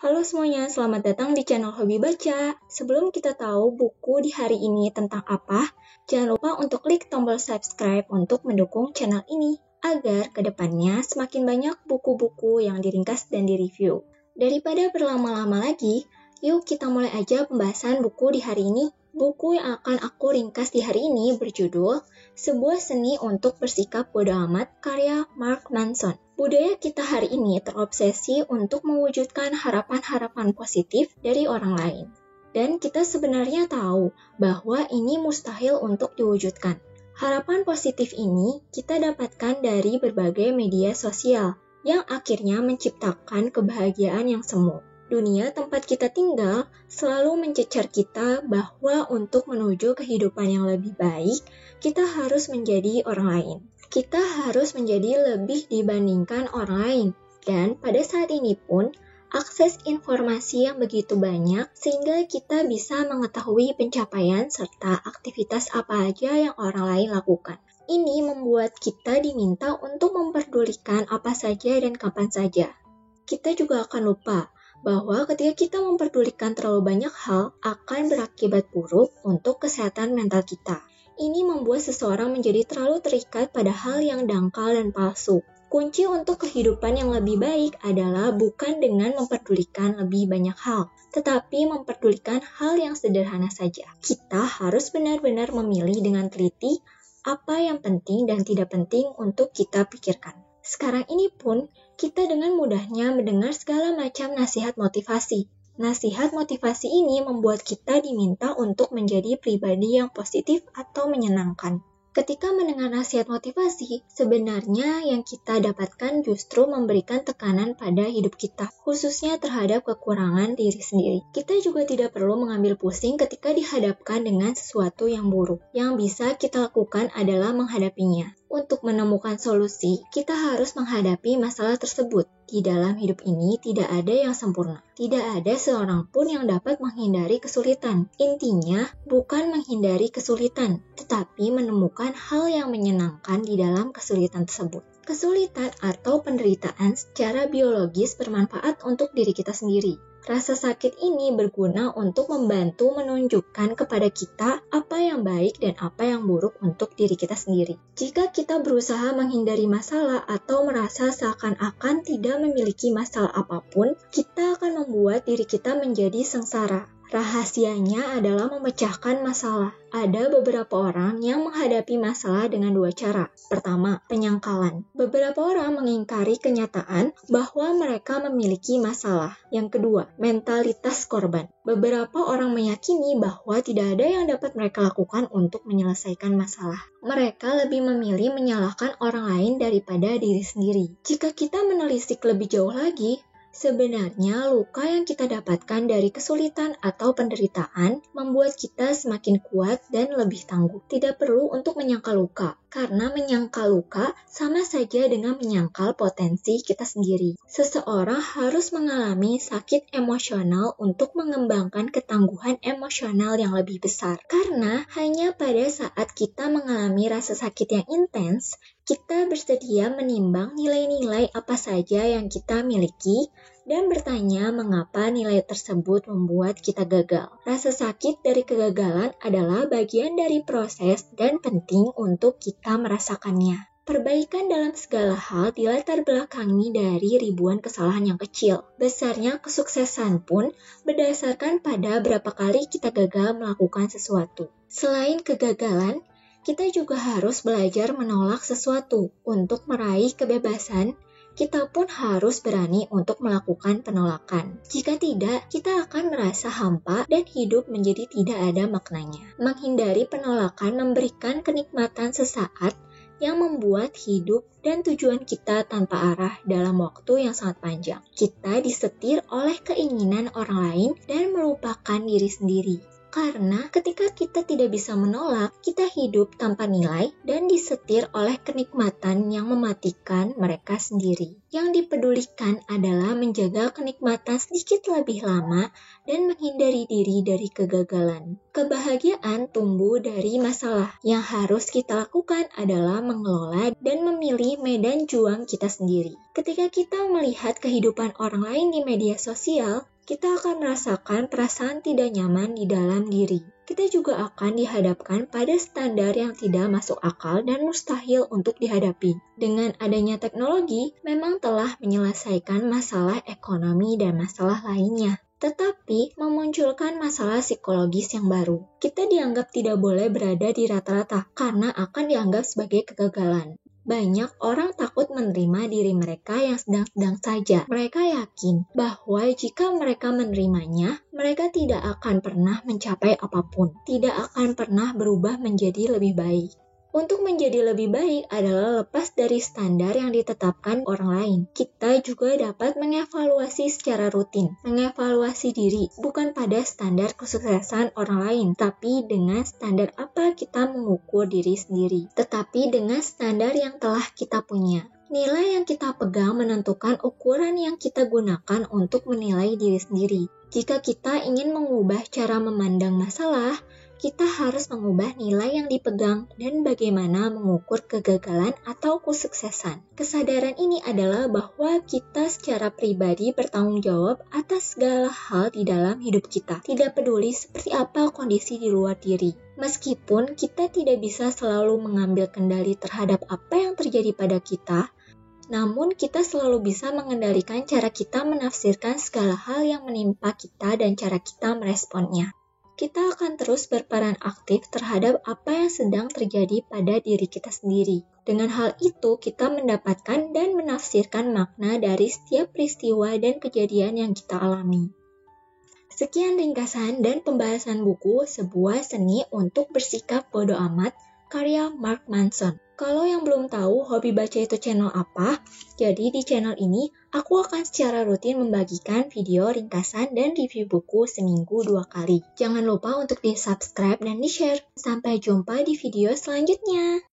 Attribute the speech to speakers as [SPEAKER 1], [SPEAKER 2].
[SPEAKER 1] Halo semuanya, selamat datang di channel Hobi Baca. Sebelum kita tahu buku di hari ini tentang apa, jangan lupa untuk klik tombol subscribe untuk mendukung channel ini, agar kedepannya semakin banyak buku-buku yang diringkas dan direview. Daripada berlama-lama lagi, yuk kita mulai aja pembahasan buku di hari ini. Buku yang akan aku ringkas di hari ini berjudul Sebuah Seni untuk Bersikap Bodo Amat, karya Mark Manson. Budaya kita hari ini terobsesi untuk mewujudkan harapan-harapan positif dari orang lain. Dan kita sebenarnya tahu bahwa ini mustahil untuk diwujudkan. Harapan positif ini kita dapatkan dari berbagai media sosial yang akhirnya menciptakan kebahagiaan yang semu. Dunia tempat kita tinggal selalu mencecar kita bahwa untuk menuju kehidupan yang lebih baik, kita harus menjadi orang lain. Kita harus menjadi lebih dibandingkan orang lain. Dan pada saat ini pun, akses informasi yang begitu banyak sehingga kita bisa mengetahui pencapaian serta aktivitas apa aja yang orang lain lakukan. Ini membuat kita diminta untuk memperdulikan apa saja dan kapan saja. Kita juga akan lupa bahwa ketika kita memperdulikan terlalu banyak hal akan berakibat buruk untuk kesehatan mental kita. Ini membuat seseorang menjadi terlalu terikat pada hal yang dangkal dan palsu. Kunci untuk kehidupan yang lebih baik adalah bukan dengan memperdulikan lebih banyak hal, tetapi memperdulikan hal yang sederhana saja. Kita harus benar-benar memilih dengan teliti apa yang penting dan tidak penting untuk kita pikirkan. Sekarang ini pun, kita dengan mudahnya mendengar segala macam nasihat motivasi. Nasihat motivasi ini membuat kita diminta untuk menjadi pribadi yang positif atau menyenangkan. Ketika mendengar nasihat motivasi, sebenarnya yang kita dapatkan justru memberikan tekanan pada hidup kita, khususnya terhadap kekurangan diri sendiri. Kita juga tidak perlu mengambil pusing ketika dihadapkan dengan sesuatu yang buruk. Yang bisa kita lakukan adalah menghadapinya. Untuk menemukan solusi, kita harus menghadapi masalah tersebut. Di dalam hidup ini tidak ada yang sempurna. Tidak ada seorang pun yang dapat menghindari kesulitan. Intinya, bukan menghindari kesulitan, tetapi menemukan hal yang menyenangkan di dalam kesulitan tersebut. Kesulitan atau penderitaan secara biologis bermanfaat untuk diri kita sendiri. Rasa sakit ini berguna untuk membantu menunjukkan kepada kita apa yang baik dan apa yang buruk untuk diri kita sendiri. Jika kita berusaha menghindari masalah atau merasa seakan-akan tidak memiliki masalah apapun, kita akan membuat diri kita menjadi sengsara. Rahasianya adalah memecahkan masalah. Ada beberapa orang yang menghadapi masalah dengan dua cara. Pertama, penyangkalan. Beberapa orang mengingkari kenyataan bahwa mereka memiliki masalah. Yang kedua, mentalitas korban. Beberapa orang meyakini bahwa tidak ada yang dapat mereka lakukan untuk menyelesaikan masalah. Mereka lebih memilih menyalahkan orang lain daripada diri sendiri. Jika kita menelisik lebih jauh lagi, sebenarnya luka yang kita dapatkan dari kesulitan atau penderitaan membuat kita semakin kuat dan lebih tangguh. Tidak perlu untuk menyangkal luka, karena menyangkal luka sama saja dengan menyangkal potensi kita sendiri. Seseorang harus mengalami sakit emosional untuk mengembangkan ketangguhan emosional yang lebih besar. Karena hanya pada saat kita mengalami rasa sakit yang intens, kita bersedia menimbang nilai-nilai apa saja yang kita miliki dan bertanya mengapa nilai tersebut membuat kita gagal. Rasa sakit dari kegagalan adalah bagian dari proses dan penting untuk kita merasakannya. Perbaikan dalam segala hal dilatar belakangi dari ribuan kesalahan yang kecil. Besarnya kesuksesan pun berdasarkan pada berapa kali kita gagal melakukan sesuatu. Selain kegagalan, kita juga harus belajar menolak sesuatu. Untuk meraih kebebasan, kita pun harus berani untuk melakukan penolakan. Jika tidak, kita akan merasa hampa dan hidup menjadi tidak ada maknanya. Menghindari penolakan memberikan kenikmatan sesaat yang membuat hidup dan tujuan kita tanpa arah dalam waktu yang sangat panjang. Kita disetir oleh keinginan orang lain dan melupakan diri sendiri. Karena ketika kita tidak bisa menolak, kita hidup tanpa nilai dan disetir oleh kenikmatan yang mematikan mereka sendiri. Yang dipedulikan adalah menjaga kenikmatan sedikit lebih lama dan menghindari diri dari kegagalan. Kebahagiaan tumbuh dari masalah. Yang harus kita lakukan adalah mengelola dan memilih medan juang kita sendiri. Ketika kita melihat kehidupan orang lain di media sosial, kita akan merasakan perasaan tidak nyaman di dalam diri. Kita juga akan dihadapkan pada standar yang tidak masuk akal dan mustahil untuk dihadapi. Dengan adanya teknologi, memang telah menyelesaikan masalah ekonomi dan masalah lainnya, tetapi memunculkan masalah psikologis yang baru. Kita dianggap tidak boleh berada di rata-rata karena akan dianggap sebagai kegagalan. Banyak orang takut menerima diri mereka yang sedang-sedang saja. Mereka yakin bahwa jika mereka menerimanya, mereka tidak akan pernah mencapai apapun, tidak akan pernah berubah menjadi lebih baik. Untuk menjadi lebih baik adalah lepas dari standar yang ditetapkan orang lain. Kita juga dapat mengevaluasi secara rutin, mengevaluasi diri bukan pada standar kesuksesan orang lain, tapi dengan standar apa kita mengukur diri sendiri, tetapi dengan standar yang telah kita punya. Nilai yang kita pegang menentukan ukuran yang kita gunakan untuk menilai diri sendiri. Jika kita ingin mengubah cara memandang masalah, kita harus mengubah nilai yang dipegang dan bagaimana mengukur kegagalan atau kesuksesan. Kesadaran ini adalah bahwa kita secara pribadi bertanggung jawab atas segala hal di dalam hidup kita, tidak peduli seperti apa kondisi di luar diri. Meskipun kita tidak bisa selalu mengambil kendali terhadap apa yang terjadi pada kita, namun kita selalu bisa mengendalikan cara kita menafsirkan segala hal yang menimpa kita dan cara kita meresponnya. Kita akan terus berperan aktif terhadap apa yang sedang terjadi pada diri kita sendiri. Dengan hal itu, kita mendapatkan dan menafsirkan makna dari setiap peristiwa dan kejadian yang kita alami. Sekian ringkasan dan pembahasan buku Sebuah Seni untuk Bersikap Bodo Amat, karya Mark Manson. Kalau yang belum tahu hobi baca itu channel apa, jadi di channel ini aku akan secara rutin membagikan video ringkasan dan review buku seminggu 2 kali. Jangan lupa untuk di-subscribe dan di-share. Sampai jumpa di video selanjutnya.